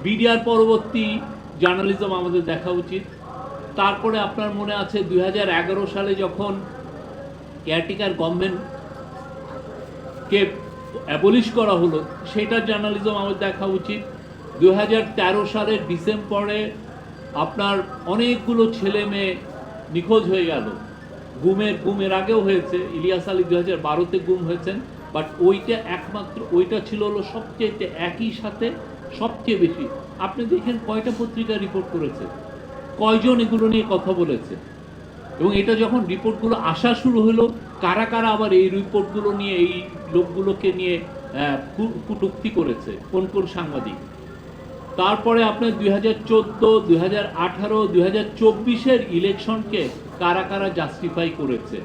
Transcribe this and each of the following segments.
BDR পরবর্তী journalism আমাদের দেখা উচিত। তারপরে আপনার মনে আছে 2011 সালে যখন কেয়ারটেকার গভর্নমেন্টকে অ্যাবলিশ করা হলো, সেটার জার্নালিজম আমাদের দেখা উচিত। 2013 সালের ডিসেম্বরে আপনার অনেকগুলো ছেলে মেয়ে নিখোঁজ হয়ে গেল। গুমের আগেও হয়েছে, ইলিয়াস আলী 2012-তে গুম হয়েছেন, বাট ওইটা ছিল হলো সবচেয়ে একই সাথে সবচেয়ে বেশি। আপনি দেখেন কয়টা পত্রিকা রিপোর্ট করেছে, কয়জন এগুলো নিয়ে কথা বলেছে, এবং এটা যখন রিপোর্টগুলো আসা শুরু হলো, কারা কারা আবার এই রিপোর্টগুলো নিয়ে এই লোকগুলোকে নিয়ে কটূক্তি করেছে, কোন কোন সাংবাদিক। তারপরে আপনার 2014, 2018, 2024-এর ইলেকশনকে কারা কারা জাস্টিফাই করেছে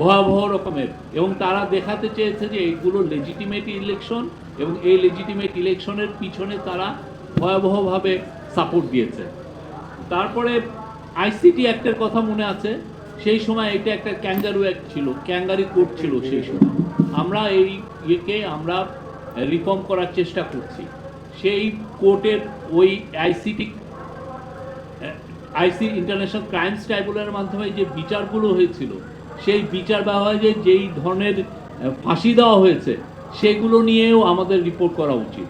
ভয়াবহ রকমের, এবং তারা দেখাতে চেয়েছে যে এইগুলো লেজিটিমেট ইলেকশন, এবং এই লেজিটিমেট ইলেকশনের পিছনে তারা ভয়াবহভাবে সাপোর্ট দিয়েছে। তারপরে আইসিটি অ্যাক্টের কথা মনে আছে, সেই সময় এটা একটা ক্যাঙ্গারু অ্যাক্ট ছিল, ক্যাঙ্গারি কোর্ট ছিল সেই সময়। আমরা এই আমরা রিফর্ম করার চেষ্টা করছি। সেই কোর্টের ওই আইসি ইন্টারন্যাশনাল ক্রাইমস ট্রাইব্যুনালের মাধ্যমে যে বিচারগুলো হয়েছিল, সেই বিচার ব্যবহারে যেই ধরনের ফাঁসি দেওয়া হয়েছে, সেগুলো নিয়েও আমাদের রিপোর্ট করা উচিত।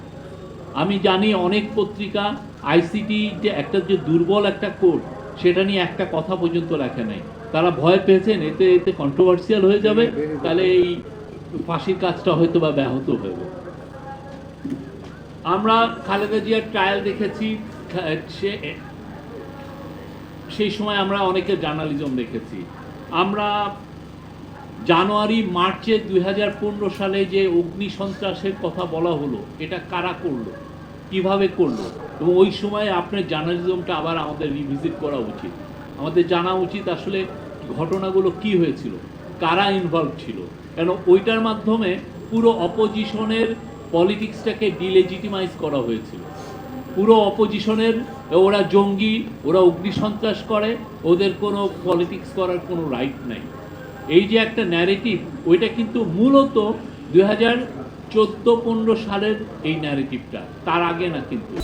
আমি জানি অনেক পত্রিকা আইসিটি যে যে দুর্বল একটা কোর্ট, সেটা নিয়ে একটা কথা পর্যন্ত লেখে নাই। তারা ভয় পেয়েছেন এতে কন্ট্রোভার্সিয়াল হয়ে যাবে, তাহলে এই ফাঁসির কাজটা হয়তো বা ব্যাহত হবে। আমরা খালেদা জিয়ার ট্রায়াল দেখেছি, সেই সময় আমরা অনেকের জার্নালিজম দেখেছি। আমরা জানুয়ারি মার্চে 2015 সালে যে অগ্নি সন্ত্রাসের কথা বলা হলো, এটা কারা করলো, কিভাবে করলো, এবং ওই সময় আপনার জার্নালিজমটা আবার আমাদের রিভিজিট করা উচিত। আমাদের জানা উচিত আসলে ঘটনাগুলো কি হয়েছিল, কারা ইনভলভ ছিল, কেন ওইটার মাধ্যমে পুরো অপোজিশনের পলিটিক্সটাকে ডিলেজিটিমাইজ করা হয়েছিল। পুরো অপোজিশনের ওরা জঙ্গি, ওরা অগ্নিসন্ত্রাস করে, ওদের কোনো পলিটিক্স করার কোনো রাইট নাই, এই যে একটা ন্যারেটিভ, ওইটা কিন্তু মূলত 2014-15 সালের এই ন্যারেটিভটা, তার আগে না কিন্তু।